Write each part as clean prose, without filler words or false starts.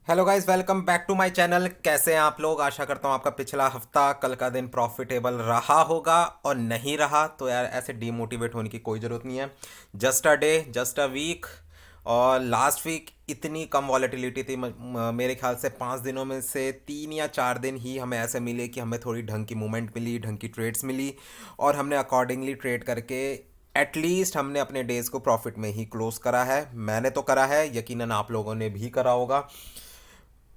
Hello guys, welcome back to my channel. कैसे हैं आप लोग? आशा करता हूँ आपका पिछला हफ्ता, कल का दिन प्रॉफिटेबल रहा होगा। और नहीं रहा तो यार ऐसे डीमोटिवेट होने की कोई ज़रूरत नहीं है। Just a day, just a week. और लास्ट वीक इतनी कम वॉलेटिलिटी थी, मेरे ख्याल से 5 दिनों में से 3 या 4 दिन ही हमें ऐसे मिले कि हमें थोड़ी ढंग की मूवमेंट मिली, ढंग की ट्रेड्स मिली। और हमने अकॉर्डिंगली ट्रेड करके एटलीस्ट हमने अपने डेज को प्रॉफिट में ही क्लोज करा है। मैंने तो करा है, यकीनन आप लोगों ने भी करा होगा।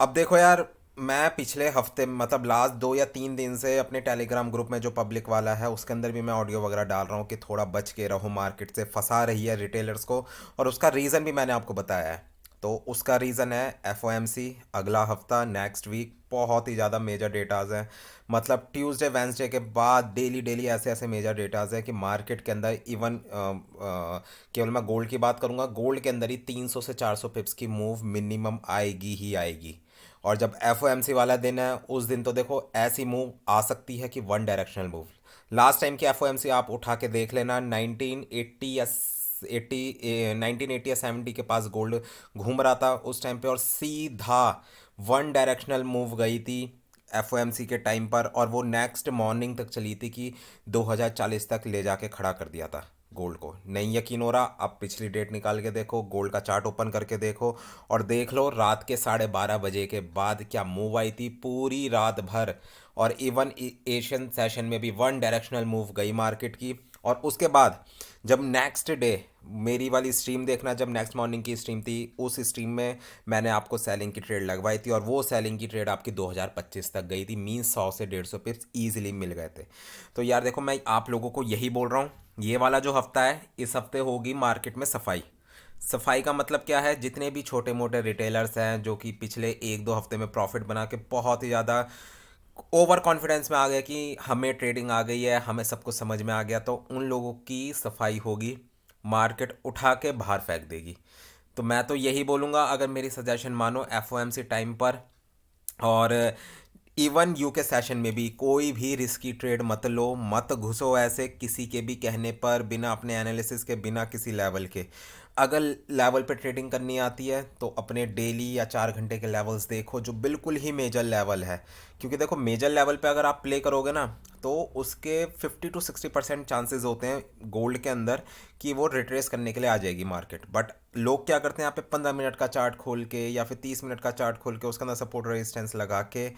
अब देखो यार, मैं पिछले हफ्ते मतलब लास्ट 2 या 3 दिन से अपने टेलीग्राम ग्रुप में जो पब्लिक वाला है उसके अंदर भी मैं ऑडियो वगैरह डाल रहा हूँ कि थोड़ा बच के रहो, मार्केट से फंसा रही है रिटेलर्स को। और उसका रीज़न भी मैंने आपको बताया है। तो उसका रीज़न है एफओएमसी। अगला हफ्ता, नेक्स्ट वीक बहुत ही ज़्यादा मेजर डेटाज हैं। मतलब ट्यूसडे वेंसडे के बाद डेली डेली ऐसे ऐसे मेजर डेटाज हैं कि मार्केट के अंदर इवन केवल मैं गोल्ड की बात करूंगा, गोल्ड के अंदर ही 300 से 400 पिप्स की मूव मिनिमम आएगी ही आएगी। और जब एफ वाला दिन है उस दिन तो देखो ऐसी मूव आ सकती है कि one directional move. Last time की एफ आप उठा के देख लेना, 1980 या 1980 या 70 के पास गोल्ड घूम रहा था उस टाइम पे, और सीधा वन डायरेक्शनल मूव गई थी एफ के टाइम पर। और वो नेक्स्ट मॉर्निंग तक चली थी कि 2040 तक ले जाके खड़ा कर दिया था गोल्ड को। नहीं यकीन हो रहा? आप पिछली डेट निकाल के देखो, गोल्ड का चार्ट ओपन करके देखो, और देख लो रात के 12:30 बजे के बाद क्या मूव आई थी पूरी रात भर। और इवन एशियन सेशन में भी वन डायरेक्शनल मूव गई मार्केट की। और उसके बाद जब नेक्स्ट डे, मेरी वाली स्ट्रीम देखना, जब नेक्स्ट मॉर्निंग की स्ट्रीम थी उस स्ट्रीम में मैंने आपको सेलिंग की ट्रेड लगवाई थी, और वो सेलिंग की ट्रेड आपकी 2025 तक गई थी। मीन्स 100 से 150 पिप्स ईजिली मिल गए थे। तो यार देखो, मैं आप लोगों को यही बोल रहा हूँ, ये वाला जो हफ्ता है इस हफ्ते होगी मार्केट में सफाई। सफाई का मतलब क्या है? जितने भी छोटे मोटे रिटेलर्स हैं जो कि पिछले 1-2 हफ्ते में प्रॉफिट बना के बहुत ही ज़्यादा ओवर कॉन्फिडेंस में आ गए कि हमें ट्रेडिंग आ गई है, हमें सब कुछ समझ में आ गया, तो उन लोगों की सफाई होगी। मार्केट उठा के बाहर फेंक देगी। तो मैं तो यही बोलूँगा, अगर मेरी सजेशन मानो एफ टाइम पर। और इवन यू के सेशन में भी कोई भी रिस्की ट्रेड मत लो, मत घुसो ऐसे किसी के भी कहने पर, बिना अपने एनालिसिस के, बिना किसी लेवल के। अगर लेवल पे ट्रेडिंग करनी आती है तो अपने डेली या 4 घंटे के लेवल्स देखो जो बिल्कुल ही मेजर लेवल है। क्योंकि देखो मेजर लेवल पे अगर आप प्ले करोगे ना तो उसके 50 to 60% चांसेस होते हैं गोल्ड के अंदर कि वो रिट्रेस करने के लिए आ जाएगी मार्केट। बट लोग क्या करते हैं, यहाँ पे 15 मिनट का चार्ट खोल के या फिर 30 मिनट का चार्ट खोल के उसके अंदर सपोर्ट रेजिस्टेंस लगा के,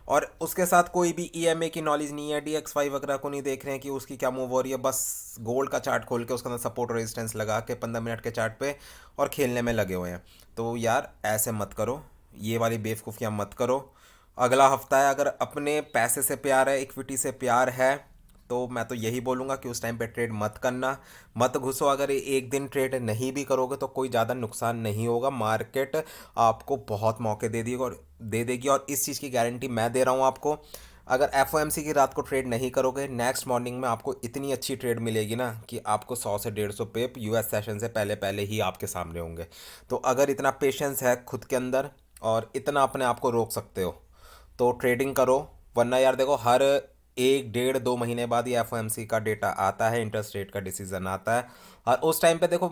और उसके साथ कोई भी ईएमए की नॉलेज नहीं है, डीएक्स 5 वगैरह को नहीं देख रहे हैं कि उसकी क्या मूव हो रही है, बस गोल्ड का चार्ट खोल के उसके अंदर सपोर्ट रेजिस्टेंस लगा के 15 मिनट के चार्ट पे और खेलने में लगे हुए हैं। तो यार ऐसे मत करो, ये वाली बेवकूफ़ियाँ मत करो। अगला हफ्ता है, अगर अपने पैसे से प्यार है, इक्विटी से प्यार है, तो मैं तो यही बोलूँगा कि उस टाइम पे ट्रेड मत करना, मत घुसो। अगर एक दिन ट्रेड नहीं भी करोगे तो कोई ज़्यादा नुकसान नहीं होगा, मार्केट आपको बहुत मौके दे देगी। और इस चीज़ की गारंटी मैं दे रहा हूँ आपको। अगर एफ की रात को ट्रेड नहीं करोगे, नेक्स्ट मॉर्निंग में आपको इतनी अच्छी ट्रेड मिलेगी ना कि आपको 100 से 150 पिप यूएस सेशन से पहले पहले ही आपके सामने होंगे। तो अगर इतना पेशेंस है खुद के अंदर और इतना अपने आप को रोक सकते हो तो ट्रेडिंग करो। वरना यार देखो, हर 1 डेढ़ 2 महीने बाद ये एफ का डेटा आता है, इंटरेस्ट रेट का डिसीजन आता है। और उस टाइम पे देखो,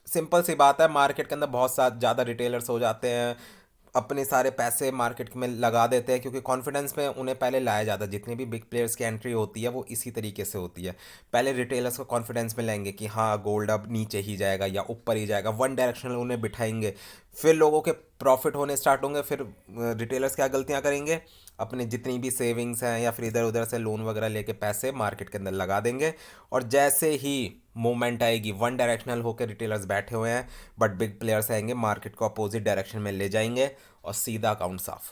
सिंपल सी बात है, मार्केट के अंदर बहुत सा ज़्यादा रिटेलर्स हो जाते हैं, अपने सारे पैसे मार्केट में लगा देते हैं क्योंकि कॉन्फिडेंस में उन्हें पहले लाया जाता है। जितनी भी बिग प्लेयर्स की एंट्री होती है वो इसी तरीके से होती है। पहले रिटेलर्स को कॉन्फिडेंस में लेंगे कि हाँ गोल्ड अब नीचे ही जाएगा या ऊपर ही जाएगा, वन डायरेक्शनल उन्हें बिठाएंगे। फिर लोगों के प्रॉफिट होने स्टार्ट होंगे, फिर रिटेलर्स क्या गलतियाँ करेंगे, अपनी जितनी भी सेविंग्स हैं या फिर इधर उधर से लोन वगैरह लेके पैसे मार्केट के अंदर लगा देंगे। और जैसे ही मूवमेंट आएगी, वन डायरेक्शनल होकर रिटेलर्स बैठे हुए हैं, बट बिग प्लेयर्स आएंगे, मार्केट को अपोजिट डायरेक्शन में ले जाएंगे और सीधा अकाउंट साफ,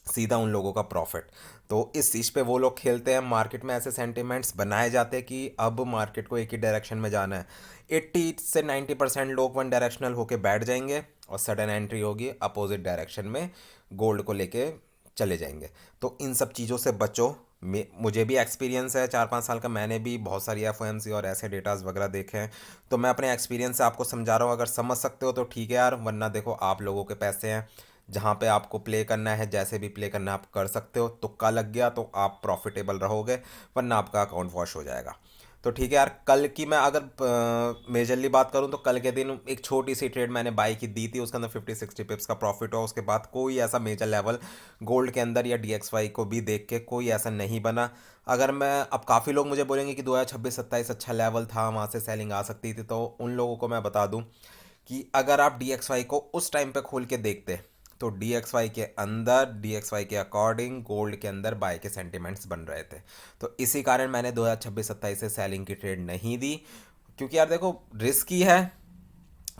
सीधा उन लोगों का प्रॉफिट। तो इस चीज़ पे वो लोग खेलते हैं, मार्केट में ऐसे सेंटिमेंट्स बनाए जाते हैं कि अब मार्केट को एक ही डायरेक्शन में जाना है। 80 से 90% लोग वन डायरेक्शनल होके बैठ जाएंगे और सडन एंट्री होगी अपोजिट डायरेक्शन में, गोल्ड को लेके चले जाएंगे। तो इन सब चीज़ों से बचो। मुझे भी एक्सपीरियंस है 4-5 साल का, मैंने भी बहुत सारी एफ और ऐसे डेटाज वगैरह देखे हैं। तो मैं अपने एक्सपीरियंस से आपको समझा रहा हूँ, अगर समझ सकते हो तो ठीक है यार, वरना देखो आप लोगों के पैसे हैं, जहाँ पे आपको प्ले करना है, जैसे भी प्ले करना है आप कर सकते हो। तुक्का लग गया तो आप प्रॉफिटेबल रहोगे, वरना आपका अकाउंट वॉश हो जाएगा। तो ठीक है यार, कल की मैं अगर मेजरली बात करूं तो कल के दिन एक छोटी सी ट्रेड मैंने बाई की दी थी, उसके अंदर 50-60 पिप्स का प्रॉफिट हुआ। उसके बाद कोई ऐसा मेजर लेवल गोल्ड के अंदर या DXY को भी देख के कोई ऐसा नहीं बना। अगर मैं, अब काफ़ी लोग मुझे बोलेंगे कि 2026-27 अच्छा लेवल था, वहाँ से सेलिंग आ सकती थी, तो उन लोगों को मैं बता दूं कि अगर आप DXY को उस टाइम पे खोल के देखते तो DXY के अंदर, DXY के अकॉर्डिंग गोल्ड के अंदर बाय के सेंटिमेंट्स बन रहे थे। तो इसी कारण मैंने 2026-27 से सेलिंग की ट्रेड नहीं दी, क्योंकि यार देखो रिस्की है।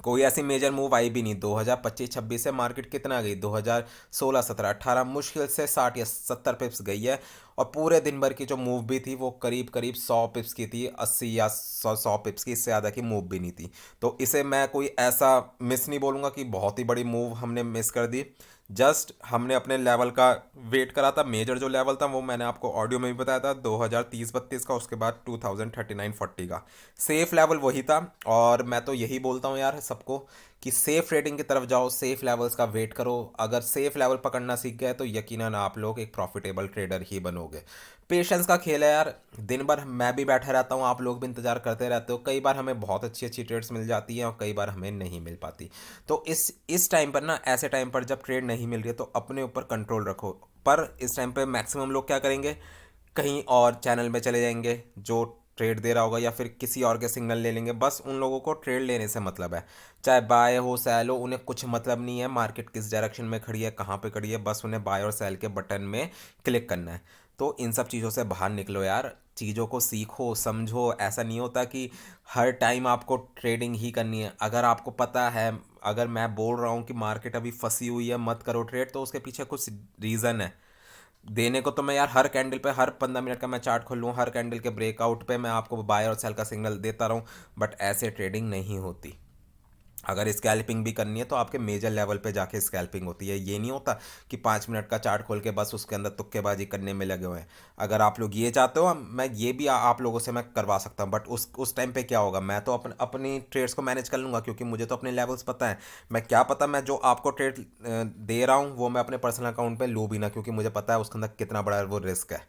कोई ऐसी मेजर मूव आई भी नहीं। 2025-26 से मार्केट कितना गई, 2016-17-18 मुश्किल से 60 या 70 पिप्स गई है। और पूरे दिन भर की जो मूव भी थी वो करीब करीब 100 पिप्स की थी, 80 या 100 पिप्स की, इससे ज़्यादा की मूव भी नहीं थी। तो इसे मैं कोई ऐसा मिस नहीं बोलूँगा कि बहुत ही बड़ी मूव हमने मिस कर दी। जस्ट हमने अपने लेवल का वेट करा था। मेजर जो लेवल था वो मैंने आपको ऑडियो में भी बताया था, 2030-32 का, उसके बाद 2039-40 का सेफ लेवल वही था। और मैं तो यही बोलता हूँ यार सबको कि सेफ ट्रेडिंग की तरफ जाओ, सेफ लेवल्स का वेट करो। अगर सेफ लेवल पकड़ना सीख गए तो यकीनन आप लोग एक प्रॉफिटेबल ट्रेडर ही बनोगे। पेशेंस का खेल है यार। दिन भर मैं भी बैठा रहता हूँ, आप लोग भी इंतजार करते रहते हो। कई बार हमें बहुत अच्छी अच्छी ट्रेड्स मिल जाती हैं और कई बार हमें नहीं मिल पाती। तो इस टाइम पर ना, ऐसे टाइम पर जब ट्रेड नहीं मिल रही है तो अपने ऊपर कंट्रोल रखो। पर इस टाइम पे मैक्सिमम लोग क्या करेंगे, कहीं और चैनल में चले जाएंगे जो ट्रेड दे रहा होगा, या फिर किसी और के सिग्नल ले लेंगे। बस उन लोगों को ट्रेड लेने से मतलब है, चाहे बाय हो सेल हो, उन्हें कुछ मतलब नहीं है मार्केट किस डायरेक्शन में खड़ी है, कहाँ पे खड़ी है। बस उन्हें बाय और सेल के बटन में क्लिक करना है। तो इन सब चीज़ों से बाहर निकलो यार, चीज़ों को सीखो समझो। ऐसा नहीं होता कि हर टाइम आपको ट्रेडिंग ही करनी है। अगर आपको पता है, अगर मैं बोल रहा हूँ कि मार्केट अभी फंसी हुई है मत करो ट्रेड, तो उसके पीछे कुछ रीज़न है। देने को तो मैं यार हर कैंडल पे, हर 15 मिनट का मैं चार्ट खोल लूँ, हर कैंडल के ब्रेकआउट पे मैं आपको बाय और सेल का सिग्नल देता रहूँ, बट ऐसे ट्रेडिंग नहीं होती। अगर स्कैल्पिंग भी करनी है तो आपके मेजर लेवल पे जाके स्कैल्पिंग होती है। ये नहीं होता कि 5 मिनट का चार्ट खोल के बस उसके अंदर तुक्केबाजी करने में लगे हुए हैं। अगर आप लोग ये चाहते हो, मैं ये भी आप लोगों से मैं करवा सकता हूँ, बट उस टाइम पे क्या होगा, मैं तो अपनी ट्रेड्स को मैनेज कर लूँगा, क्योंकि मुझे तो अपने लेवल्स पता है। मैं क्या पता, मैं जो आपको ट्रेड दे रहा हूँ वो मैं अपने पर्सनल अकाउंट पे लूँ भी ना, क्योंकि मुझे पता है उसके अंदर कितना बड़ा वो रिस्क है।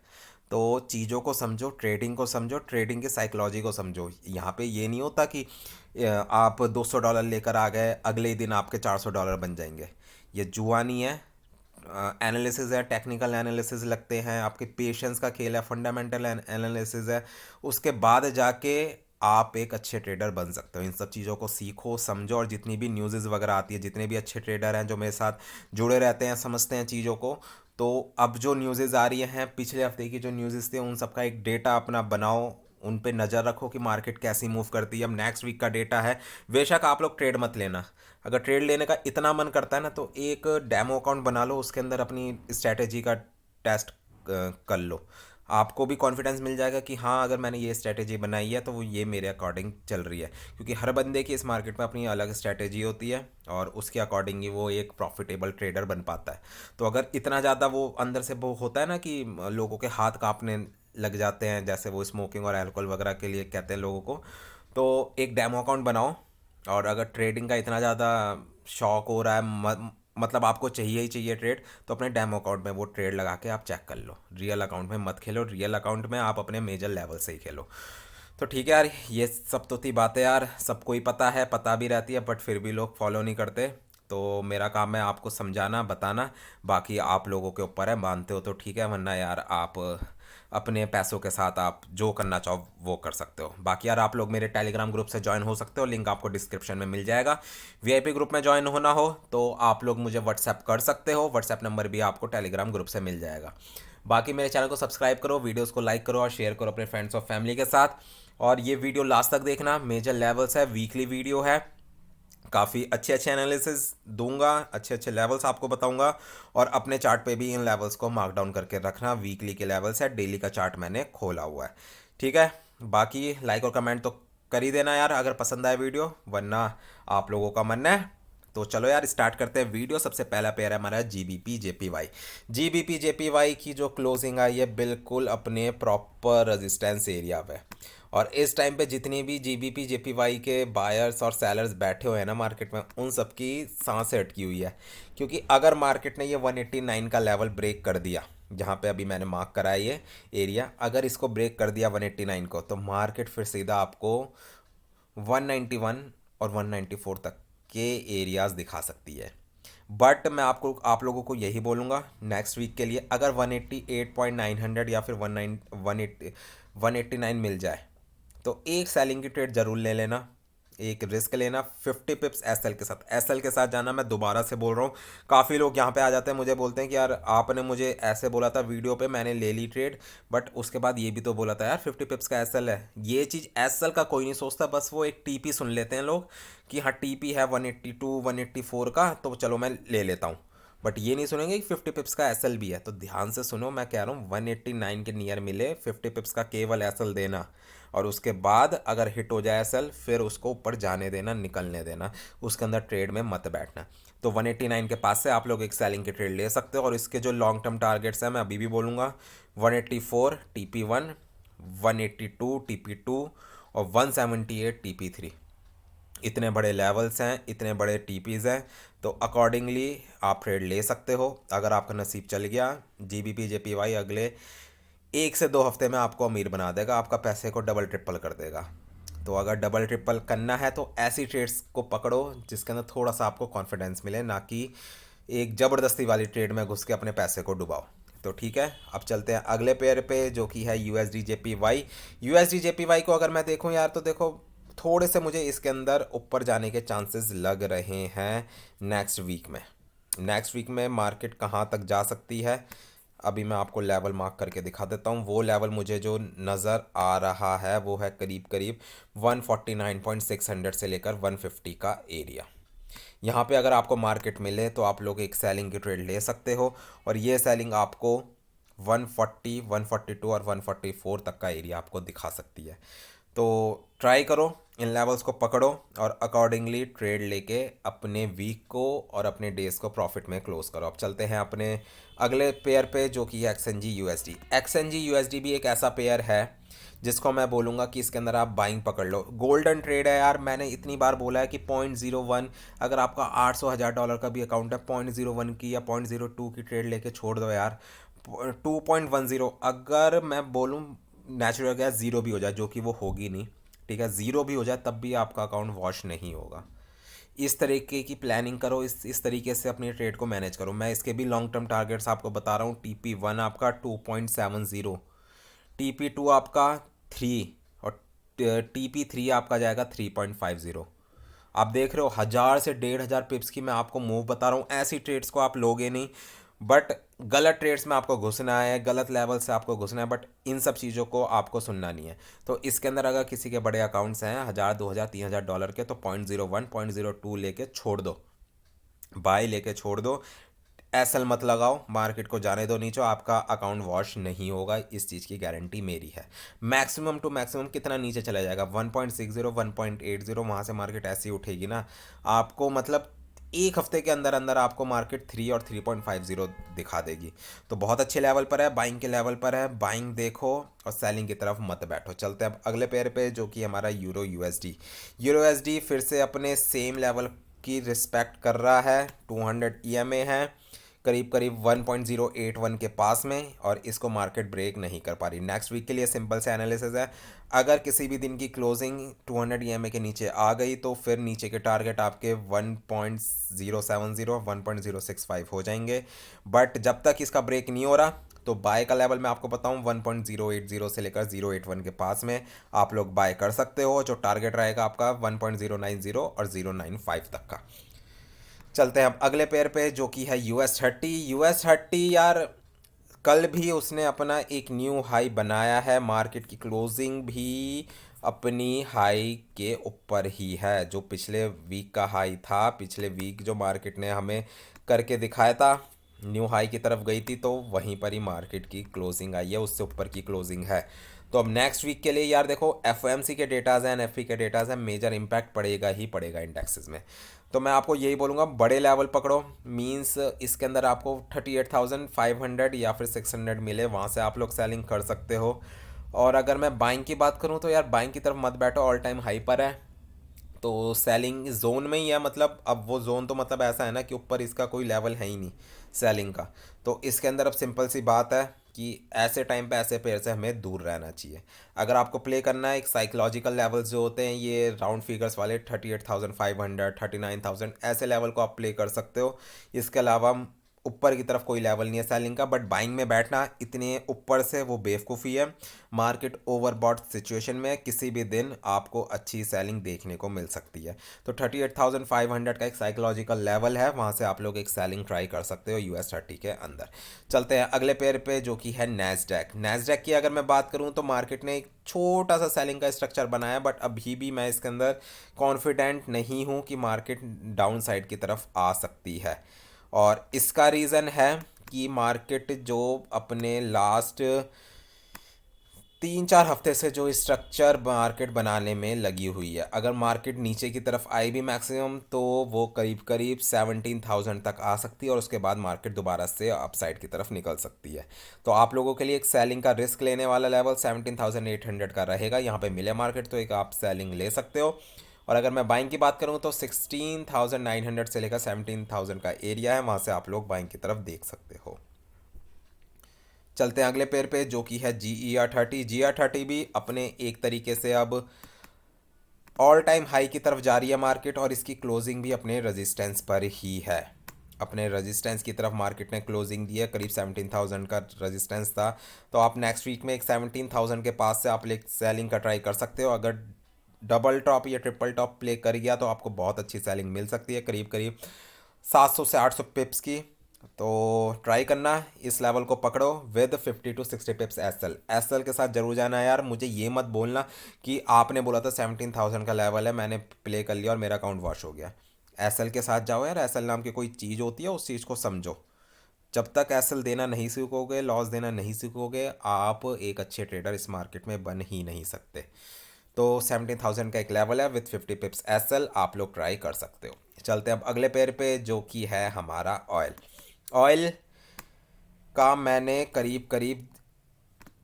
तो चीज़ों को समझो, ट्रेडिंग को समझो, ट्रेडिंग की साइकोलॉजी को समझो। यहाँ पे ये नहीं होता कि आप $200 लेकर आ गए, अगले ही दिन आपके $400 बन जाएंगे। ये जुआ नहीं है। एनालिसिस है, टेक्निकल एनालिसिस लगते हैं, आपके पेशेंस का खेल है, फंडामेंटल एनालिसिस है। उसके बाद जाके आप एक अच्छे ट्रेडर बन सकते हो। इन सब चीज़ों को सीखो समझो, और जितनी भी न्यूज़ वगैरह आती है, जितने भी अच्छे ट्रेडर हैं जो मेरे साथ जुड़े रहते हैं, समझते हैं चीज़ों को, तो अब जो न्यूज़ आ रही हैं, पिछले हफ्ते की जो न्यूज़ थी, उन सब का एक डेटा अपना बनाओ, उन पे नज़र रखो कि मार्केट कैसी मूव करती है। अब नेक्स्ट वीक का डेटा है, बेशक आप लोग ट्रेड मत लेना। अगर ट्रेड लेने का इतना मन करता है ना, तो एक डेमो अकाउंट बना लो, उसके अंदर अपनी स्ट्रैटेजी का टेस्ट कर लो। आपको भी कॉन्फिडेंस मिल जाएगा कि हाँ, अगर मैंने ये स्ट्रैटेजी बनाई है तो वो ये मेरे अकॉर्डिंग चल रही है। क्योंकि हर बंदे की इस मार्केट में अपनी अलग स्ट्रैटेजी होती है, और उसके अकॉर्डिंग ही वो एक प्रॉफिटेबल ट्रेडर बन पाता है। तो अगर इतना ज़्यादा वो अंदर से वो होता है ना कि लोगों के हाथ कांपने लग जाते हैं, जैसे वो स्मोकिंग और अल्कोहल वगैरह के लिए कहते हैं लोगों को, तो एक डेमो अकाउंट बनाओ। और अगर ट्रेडिंग का इतना ज़्यादा शौक हो रहा है, मतलब आपको चाहिए ही चाहिए ट्रेड, तो अपने डेमो अकाउंट में वो ट्रेड लगा के आप चेक कर लो। रियल अकाउंट में मत खेलो, रियल अकाउंट में आप अपने मेजर लेवल से ही खेलो। तो ठीक है यार, ये सब तो थी बातें यार, सबको ही पता है, पता भी रहती है, बट फिर भी लोग फॉलो नहीं करते। तो मेरा काम है आपको समझाना, बताना। बाकी आप लोगों के ऊपर है, मानते हो तो ठीक है, वरना यार आप अपने पैसों के साथ आप जो करना चाहो वो कर सकते हो। बाकी यार आप लोग मेरे टेलीग्राम ग्रुप से ज्वाइन हो सकते हो, लिंक आपको डिस्क्रिप्शन में मिल जाएगा। वीआईपी ग्रुप में ज्वाइन होना हो तो आप लोग मुझे व्हाट्सएप कर सकते हो, व्हाट्सएप नंबर भी आपको टेलीग्राम ग्रुप से मिल जाएगा। बाकी मेरे चैनल को सब्सक्राइब करो, वीडियोस को लाइक करो और शेयर करो अपने फ्रेंड्स और फैमिली के साथ। और ये वीडियो लास्ट तक देखना, मेजर लेवल्स है, वीकली वीडियो है, काफ़ी अच्छे अच्छे एनालिसिस दूंगा, अच्छे अच्छे लेवल्स आपको बताऊंगा। और अपने चार्ट पे भी इन लेवल्स को मार्क डाउन करके रखना, वीकली के लेवल्स है, डेली का चार्ट मैंने खोला हुआ है। ठीक है, बाकी लाइक और कमेंट तो कर ही देना यार अगर पसंद आए वीडियो, वरना आप लोगों का मन है। तो चलो यार स्टार्ट करते हैं वीडियो। सबसे पहला पेयर है हमारा GBP JPY। GBP JPY की जो क्लोजिंग आई है बिल्कुल अपने प्रॉपर रेजिस्टेंस एरिया पे। और इस टाइम पे जितनी भी GBP JPY के बायर्स और सेलर्स बैठे हुए हैं ना मार्केट में, उन सब की सांसें अटकी हुई है। क्योंकि अगर मार्केट ने ये 189 का लेवल ब्रेक कर दिया जहाँ पे अभी मैंने मार्क करा है ये एरिया, अगर इसको ब्रेक कर दिया 189 को, तो मार्केट फिर सीधा आपको 191 और 194 तक के एरियाज दिखा सकती है। बट मैं आपको आप लोगों को यही बोलूँगा नेक्स्ट वीक के लिए, अगर 188.900 या फिर 189 मिल जाए तो एक सेलिंग की ट्रेड जरूर ले लेना, एक रिस्क लेना 50 पिप्स एसएल के साथ। एसएल के साथ जाना, मैं दोबारा से बोल रहा हूँ। काफ़ी लोग यहाँ पे आ जाते हैं, मुझे बोलते हैं कि यार आपने मुझे ऐसे बोला था वीडियो पे, मैंने ले ली ट्रेड, बट उसके बाद ये भी तो बोला था यार 50 पिप्स का एसएल है। ये चीज़ एसएल का कोई नहीं सोचता, बस वो एक टीपी सुन लेते हैं लोग कि हाँ टीपी है 182 184 का, तो चलो मैं ले लेता हूँ। बट ये नहीं सुनेंगे कि 50 पिप्स का एसएल भी है। तो ध्यान से सुनो, मैं कह रहा हूँ 189 के नियर मिले 50 पिप्स का केवल एसएल देना, और उसके बाद अगर हिट हो जाए एसएल फिर उसको ऊपर जाने देना, निकलने देना, उसके अंदर ट्रेड में मत बैठना। तो 189 के पास से आप लोग एक सेलिंग की ट्रेड ले सकते हो, और इसके जो लॉन्ग टर्म टारगेट्स हैं मैं अभी भी बोलूँगा 184 TP1, 182 TP2 और 178 TP3। इतने बड़े लेवल्स हैं, इतने बड़े टीपीज़ हैं, तो अकॉर्डिंगली आप ट्रेड ले सकते हो। अगर आपका नसीब चल गया, जीबीपी जेपीवाई अगले 1 से 2 हफ्ते में आपको अमीर बना देगा, आपका पैसे को डबल ट्रिपल कर देगा। तो अगर डबल ट्रिपल करना है तो ऐसी ट्रेड्स को पकड़ो जिसके अंदर थोड़ा सा आपको कॉन्फिडेंस मिले, ना कि एक ज़बरदस्ती वाली ट्रेड में घुस के अपने पैसे को डुबाओ। तो ठीक है, अब चलते हैं अगले पेयर पे जो कि है यूएसडी जेपीवाई। यूएसडी जेपीवाई को अगर मैं देखूं यार, तो देखो थोड़े से मुझे इसके अंदर ऊपर जाने के चांसेस लग रहे हैं नेक्स्ट वीक में। नेक्स्ट वीक में मार्केट कहाँ तक जा सकती है, अभी मैं आपको लेवल मार्क करके दिखा देता हूँ। वो लेवल मुझे जो नज़र आ रहा है वो है करीब करीब 149.600 से लेकर 150 का एरिया। यहाँ पे अगर आपको मार्केट मिले तो आप लोग एक सेलिंग की ट्रेड ले सकते हो, और ये सेलिंग आपको 140, 142 और 144 तक का एरिया आपको दिखा सकती है। तो ट्राई करो, इन लेवल्स को पकड़ो और अकॉर्डिंगली ट्रेड लेके अपने वीक को और अपने डेज को प्रॉफिट में क्लोज करो। अब चलते हैं अपने अगले पेयर पे जो कि है एक्सएनजी यूएसडी। एक्सएनजी यूएसडी भी एक ऐसा पेयर है जिसको मैं बोलूँगा कि इसके अंदर आप बाइंग पकड़ लो। गोल्डन ट्रेड है यार, मैंने इतनी बार बोला है कि 0.01, अगर आपका 800,000 डॉलर का भी अकाउंट है, 0.01 की या 0.02 की ट्रेड लेके छोड़ दो यार। 2.10, अगर मैं बोलूँ नेचुरल गैस ज़ीरो भी हो जाए, जो कि वो होगी नहीं, ठीक है, ज़ीरो भी हो जाए तब भी आपका अकाउंट वॉश नहीं होगा। इस तरीके की प्लानिंग करो, इस तरीके से अपनी ट्रेड को मैनेज करो। मैं इसके भी लॉन्ग टर्म टारगेट्स आपको बता रहा हूँ। TP1 आपका 2.70, TP2 आपका 3 और TP3 आपका जाएगा 3.50। आप देख रहे हो 1000 से 1500 पिप्स की मैं आपको मूव बता रहा हूँ। ऐसी ट्रेड्स को आप लोगे नहीं, बट गलत ट्रेड्स में आपको घुसना है, गलत लेवल से आपको घुसना है, बट इन सब चीज़ों को आपको सुनना नहीं है। तो इसके अंदर अगर किसी के बड़े अकाउंट्स हैं 1000, 2000, 3000 डॉलर के, तो 0.01, 0.02 लेके छोड़ दो, बाय लेके छोड़ दो। एसएल मत लगाओ, मार्केट को जाने दो नीचे, आपका अकाउंट वॉश नहीं होगा, इस चीज़ की गारंटी मेरी है। मैक्सिमम टू मैक्सिमम कितना नीचे चला जाएगा, 1.60, 1.80, वहाँ से मार्केट ऐसी उठेगी ना आपको, मतलब एक हफ्ते के अंदर अंदर आपको मार्केट 3 और 3.50 दिखा देगी। तो बहुत अच्छे लेवल पर है, बाइंग के लेवल पर है, बाइंग देखो और सेलिंग की तरफ मत बैठो। चलते हैं अब अगले पेयर पे जो कि हमारा यूरो यूएसडी। यूरो यूएसडी फिर से अपने सेम लेवल की रिस्पेक्ट कर रहा है, 200 EMA है, करीब करीब 1.081 के पास में, और इसको मार्केट ब्रेक नहीं कर पा रही। नेक्स्ट वीक के लिए सिंपल से एनालिसिस है, अगर किसी भी दिन की क्लोजिंग 200 EMA के नीचे आ गई तो फिर नीचे के टारगेट आपके 1.070, 1.065 हो जाएंगे। बट जब तक इसका ब्रेक नहीं हो रहा तो बाय का लेवल मैं आपको बताऊं 1.080 से लेकर 081 के पास में आप लोग बाय कर सकते हो, जो टारगेट रहेगा आपका 1.090 और 095 तक का। चलते हैं अब अगले पेयर पे जो कि है US30। US30 यार कल भी उसने अपना एक न्यू हाई बनाया है, मार्केट की क्लोजिंग भी अपनी हाई के ऊपर ही है। जो पिछले वीक का हाई था, पिछले वीक जो मार्केट ने हमें करके दिखाया था, न्यू हाई की तरफ गई थी, तो वहीं पर ही मार्केट की क्लोजिंग आई है, उससे ऊपर की क्लोजिंग है। तो अब नेक्स्ट वीक के लिए यार देखो FOMC के डेटाज हैं, NFP के डेटाज हैं, मेजर इम्पैक्ट पड़ेगा ही पड़ेगा इंडेक्सेस में। तो मैं आपको यही बोलूँगा बड़े लेवल पकड़ो, मींस इसके अंदर आपको 38,500 या फिर 600 मिले, वहाँ से आप लोग सेलिंग कर सकते हो। और अगर मैं बाइंग की बात करूँ तो यार बाइंग की तरफ मत बैठो, ऑल टाइम हाई पर है, तो सेलिंग जोन में ही है, मतलब अब वो जोन तो मतलब ऐसा है ना कि ऊपर इसका कोई लेवल है ही नहीं सेलिंग का। तो इसके अंदर अब सिंपल सी बात है कि ऐसे टाइम पे ऐसे पेयर से हमें दूर रहना चाहिए। अगर आपको प्ले करना है, एक साइकोलॉजिकल लेवल्स जो होते हैं ये राउंड फिगर्स वाले 38,500 39,000 ऐसे लेवल को आप प्ले कर सकते हो। इसके अलावा ऊपर की तरफ कोई लेवल नहीं है सेलिंग का, बट बाइंग में बैठना इतने ऊपर से वो बेवकूफ़ी है। मार्केट ओवरबॉट सिचुएशन में किसी भी दिन आपको अच्छी सेलिंग देखने को मिल सकती है। तो 38,500 का एक साइकोलॉजिकल लेवल है, वहाँ से आप लोग एक सेलिंग ट्राई कर सकते हो US30 के अंदर। चलते हैं अगले पेयर पे जो कि है नैस्डैक। नैस्डैक की अगर मैं बात करूँ तो मार्केट ने एक छोटा सा सेलिंग का स्ट्रक्चर बनाया, बट अभी भी मैं इसके अंदर कॉन्फिडेंट नहीं हूँ कि मार्केट डाउन साइड की तरफ आ सकती है। और इसका रीज़न है कि मार्केट जो अपने लास्ट 3-4 हफ्ते से जो स्ट्रक्चर मार्केट बनाने में लगी हुई है, अगर मार्केट नीचे की तरफ आई भी मैक्सिमम तो वो करीब करीब 17,000 तक आ सकती है, और उसके बाद मार्केट दोबारा से अपसाइड की तरफ निकल सकती है। तो आप लोगों के लिए एक सेलिंग का रिस्क लेने वाला लेवल 17,800 का रहेगा। यहाँ पे मिले मार्केट तो एक आप सेलिंग ले सकते हो। और अगर मैं बाइंग की बात करूँ तो 16,900 से लेकर 17,000 का एरिया है, वहाँ से आप लोग बाइंग की तरफ देख सकते हो। चलते हैं अगले पेयर पे जो कि है GER30। GER30 भी अपने एक तरीके से अब ऑल टाइम हाई की तरफ जा रही है मार्केट, और इसकी क्लोजिंग भी अपने रेजिस्टेंस पर ही है। अपने रेजिस्टेंस की तरफ मार्केट ने क्लोजिंग दी है, करीब 17,000 का रेजिस्टेंस था। तो आप नेक्स्ट वीक में एक 17,000 के पास से आप एक सेलिंग का ट्राई कर सकते हो। अगर डबल टॉप या ट्रिपल टॉप प्ले कर गया तो आपको बहुत अच्छी सेलिंग मिल सकती है, करीब करीब 700 से 800 पिप्स की। तो ट्राई करना, इस लेवल को पकड़ो विद 50 to 60 पिप्स एस एल के साथ जरूर जाना यार। मुझे ये मत बोलना कि आपने बोला था 17,000 का लेवल है, मैंने प्ले कर लिया और मेरा अकाउंट वॉश हो गया। एस एल के साथ जाओ यार, एस एल नाम की कोई चीज़ होती है, उस चीज़ को समझो। जब तक एस एल देना नहीं सीखोगे, लॉस देना नहीं सीखोगे, आप एक अच्छे ट्रेडर इस मार्केट में बन ही नहीं सकते। तो 17,000 का एक लेवल है विथ 50 पिप्स एस एल, आप लोग ट्राई कर सकते हो। चलते हैं अब अगले पेयर पे जो कि है हमारा ऑयल। ऑयल का मैंने करीब करीब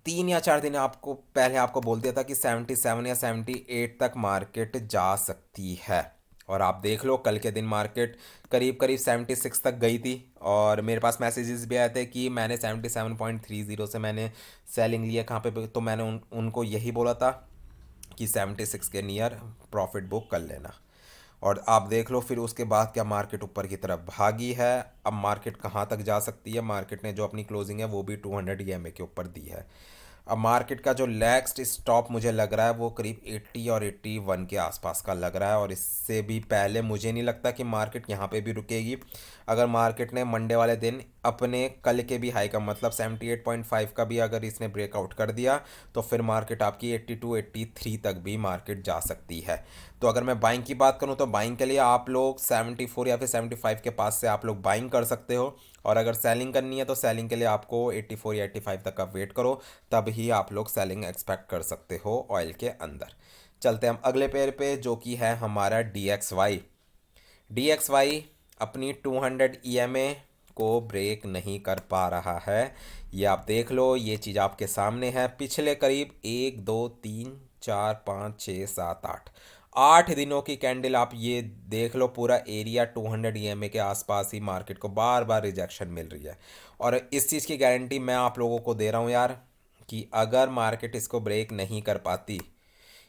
3 या 4 दिन आपको पहले आपको बोल दिया था कि 77 या 78 तक मार्केट जा सकती है। और आप देख लो कल के दिन मार्केट करीब करीब 76 तक गई थी, और मेरे पास मैसेजेस भी आए थे कि मैंने 77.30 से मैंने सेलिंग लिया कहाँ पे, तो मैंने उनको यही बोला था कि 76 के नियर प्रॉफिट बुक कर लेना। और आप देख लो फिर उसके बाद क्या मार्केट ऊपर की तरफ भागी है। अब मार्केट कहाँ तक जा सकती है, मार्केट ने जो अपनी क्लोजिंग है वो भी 200 EMA के ऊपर दी है। अब मार्केट का जो नेक्स्ट स्टॉप मुझे लग रहा है वो करीब 80 और 81 के आसपास का लग रहा है, और इससे भी पहले मुझे नहीं लगता कि मार्केट यहाँ पे भी रुकेगी। अगर मार्केट ने मंडे वाले दिन अपने कल के भी हाई का मतलब 78.5 का भी अगर इसने ब्रेकआउट कर दिया तो फिर मार्केट आपकी 82 83 तक भी मार्केट जा सकती है। तो अगर मैं बाइंग की बात करूं तो बाइंग के लिए आप लोग 74 या फिर 75 के पास से आप लोग बाइंग कर सकते हो, और अगर सेलिंग करनी है तो सेलिंग के लिए आपको 84 या 85 तक का वेट करो, तब ही आप लोग सेलिंग एक्सपेक्ट कर सकते हो ऑयल के अंदर। चलते हैं हम अगले पेयर पे जो कि है हमारा DXY। DXY अपनी 200 EMA को ब्रेक नहीं कर पा रहा है। ये आप देख लो, ये चीज़ आपके सामने है। पिछले करीब 1 2 3 4 5 6 7 8 8 दिनों की कैंडल आप ये देख लो, पूरा एरिया 200 EMA के आसपास ही मार्केट को बार बार रिजेक्शन मिल रही है। और इस चीज़ की गारंटी मैं आप लोगों को दे रहा हूँ यार कि अगर मार्केट इसको ब्रेक नहीं कर पाती,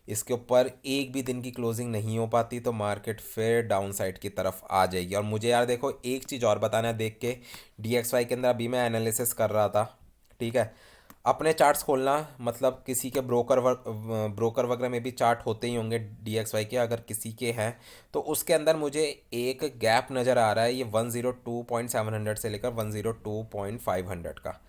इसके ऊपर एक भी दिन की क्लोजिंग नहीं हो पाती, तो मार्केट फिर डाउन साइड की तरफ आ जाएगी। और मुझे यार देखो एक चीज़ और बताना है, देख के DXY के अंदर अभी मैं एनालिसिस कर रहा था, ठीक है। अपने चार्ट्स खोलना, मतलब किसी के ब्रोकर वगैरह में भी चार्ट होते ही होंगे DXY के, अगर किसी के हैं तो उसके अंदर मुझे एक गैप नज़र आ रहा है, ये 102.700 से लेकर 102.500 का।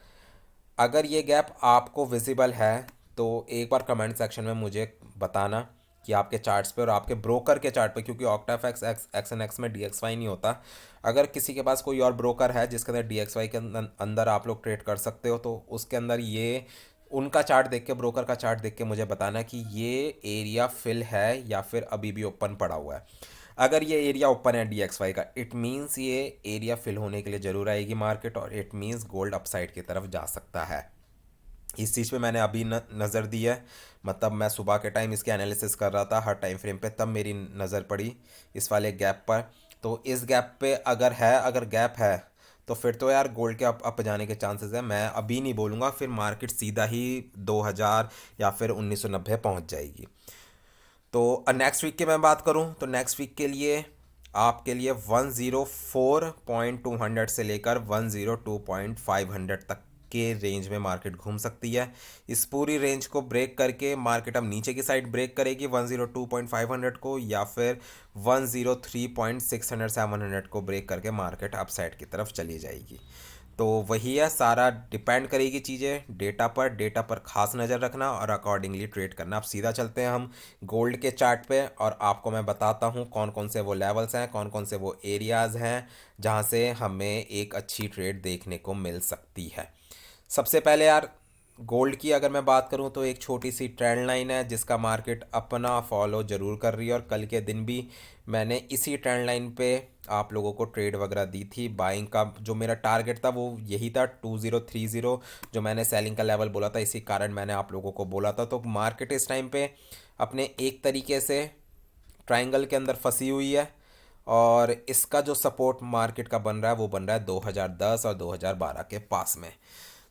अगर ये गैप आपको विजिबल है तो एक बार कमेंट सेक्शन में मुझे बताना कि आपके चार्ट्स पे और आपके ब्रोकर के चार्ट पे, क्योंकि ऑक्टाफैक्स XNX में DXY नहीं होता। अगर किसी के पास कोई और ब्रोकर है जिसके अंदर DXY के अंदर आप लोग ट्रेड कर सकते हो, तो उसके अंदर ये उनका चार्ट देख के, ब्रोकर का चार्ट देख के मुझे बताना कि ये एरिया फिल है या फिर अभी भी ओपन पड़ा हुआ है। अगर ये एरिया ओपन है DXY का, इट मीन्स ये एरिया फिल होने के लिए ज़रूर आएगी मार्केट, और इट मीन्स गोल्ड अपसाइड की तरफ जा सकता है। इस चीज़ पे मैंने अभी नज़र दी है, मतलब मैं सुबह के टाइम इसके एनालिसिस कर रहा था हर टाइम फ्रेम पे, तब मेरी नज़र पड़ी इस वाले गैप पर। तो इस गैप पे अगर गैप है तो फिर तो यार गोल्ड के अप जाने के चांसेस है। मैं अभी नहीं बोलूँगा, फिर मार्केट सीधा ही 2000 या फिर 1990 पहुँच जाएगी। तो नेक्स्ट वीक की मैं बात करूं तो नेक्स्ट वीक के लिए आपके लिए 104.200 से लेकर 102.500 तक के रेंज में मार्केट घूम सकती है। इस पूरी रेंज को ब्रेक करके मार्केट अब नीचे की साइड ब्रेक करेगी 102.500 को, या फिर 103.600 700 को ब्रेक करके मार्केट अप साइड की तरफ चली जाएगी। तो वही है, सारा डिपेंड करेगी चीज़ें डेटा पर खास नज़र रखना और अकॉर्डिंगली ट्रेड करना। अब सीधा चलते हैं हम गोल्ड के चार्ट पे, और आपको मैं बताता हूँ कौन कौन से वो लेवल्स हैं, कौन कौन से वो एरियाज़ हैं जहाँ से हमें एक अच्छी ट्रेड देखने को मिल सकती है। सबसे पहले यार गोल्ड की अगर मैं बात करूं तो एक छोटी सी ट्रेंड लाइन है जिसका मार्केट अपना फॉलो ज़रूर कर रही है, और कल के दिन भी मैंने इसी ट्रेंड लाइन पे आप लोगों को ट्रेड वगैरह दी थी। बाइंग का जो मेरा टारगेट था वो यही था 2030, जो मैंने सेलिंग का लेवल बोला था, इसी कारण मैंने आप लोगों को बोला था। तो मार्केट इस टाइम पे अपने एक तरीके से ट्रायंगल के अंदर फंसी हुई है, और इसका जो सपोर्ट मार्केट का बन रहा है वो बन रहा है 2010 और 2012 के पास में।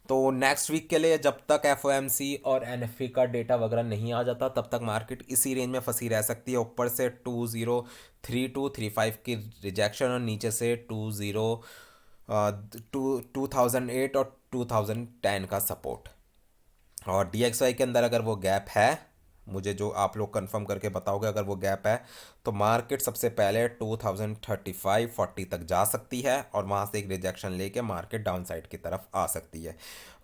तो नेक्स्ट वीक के लिए जब तक एफओएमसी और एनएफपी का डेटा वगैरह नहीं आ जाता तब तक मार्केट इसी रेंज में फंसी रह सकती है। ऊपर से 203235 की रिजेक्शन, और नीचे से 2008 और 2010 का सपोर्ट। और DXY के अंदर अगर वो गैप है, मुझे जो आप लोग कंफर्म करके बताओगे, अगर वो गैप है तो मार्केट सबसे पहले 2035-40 तक जा सकती है, और वहाँ से एक रिजेक्शन लेके मार्केट डाउन साइड की तरफ आ सकती है।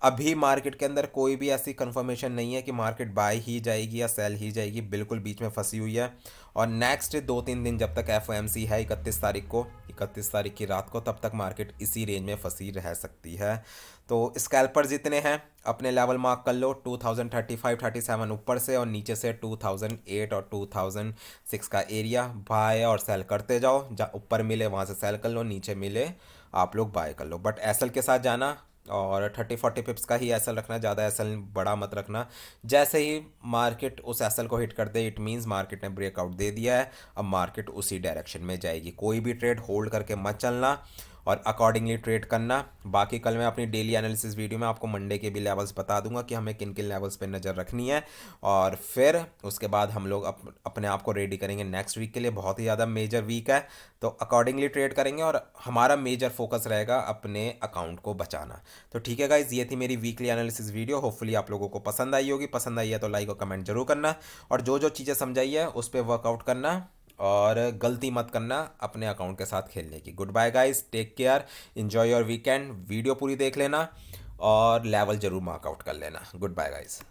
अभी मार्केट के अंदर कोई भी ऐसी कंफर्मेशन नहीं है कि मार्केट बाय ही जाएगी या सेल ही जाएगी, बिल्कुल बीच में फंसी हुई है। और नेक्स्ट 2-3 दिन जब तक एफओएमसी है 31 तारीख की रात को, तब तक मार्केट इसी रेंज में फंसी रह सकती है। तो स्कैल्पर जितने हैं अपने लेवल मार्क कर लो, 2035-37 ऊपर से, और नीचे से 2008 और 2006 का एरिया। बाय और सेल करते जाओ, जहाँ ऊपर मिले वहाँ से सेल कर लो, नीचे मिले आप लोग बाय कर लो, बट एसएल के साथ जाना, और 30-40 पिप्स का ही एसएल रखना, ज़्यादा एसएल बड़ा मत रखना। जैसे ही मार्केट उस एसएल को हिट कर दे, इट मीन्स मार्केट ने ब्रेकआउट दे दिया है, अब मार्केट उसी डायरेक्शन में जाएगी। कोई भी ट्रेड होल्ड करके मत चलना और अकॉर्डिंगली ट्रेड करना। बाकी कल मैं अपनी डेली एनालिसिस वीडियो में आपको मंडे के भी लेवल्स बता दूंगा कि हमें किन किन लेवल्स पे नज़र रखनी है, और फिर उसके बाद हम लोग अपने आप को रेडी करेंगे नेक्स्ट वीक के लिए। बहुत ही ज़्यादा मेजर वीक है, तो अकॉर्डिंगली ट्रेड करेंगे, और हमारा मेजर फोकस रहेगा अपने अकाउंट को बचाना। तो ठीक है गाइज, ये थी मेरी वीकली एनालिसिस वीडियो। होपफुली आप लोगों को पसंद आई होगी। पसंद आई है तो लाइक और कमेंट जरूर करना, और जो जो चीज़ें समझाई है उस पर वर्कआउट करना, और गलती मत करना अपने अकाउंट के साथ खेलने की। Good bye guys, take care, enjoy your weekend. Video पूरी देख लेना और लेवल जरूर मार्कआउट कर लेना। Good bye guys.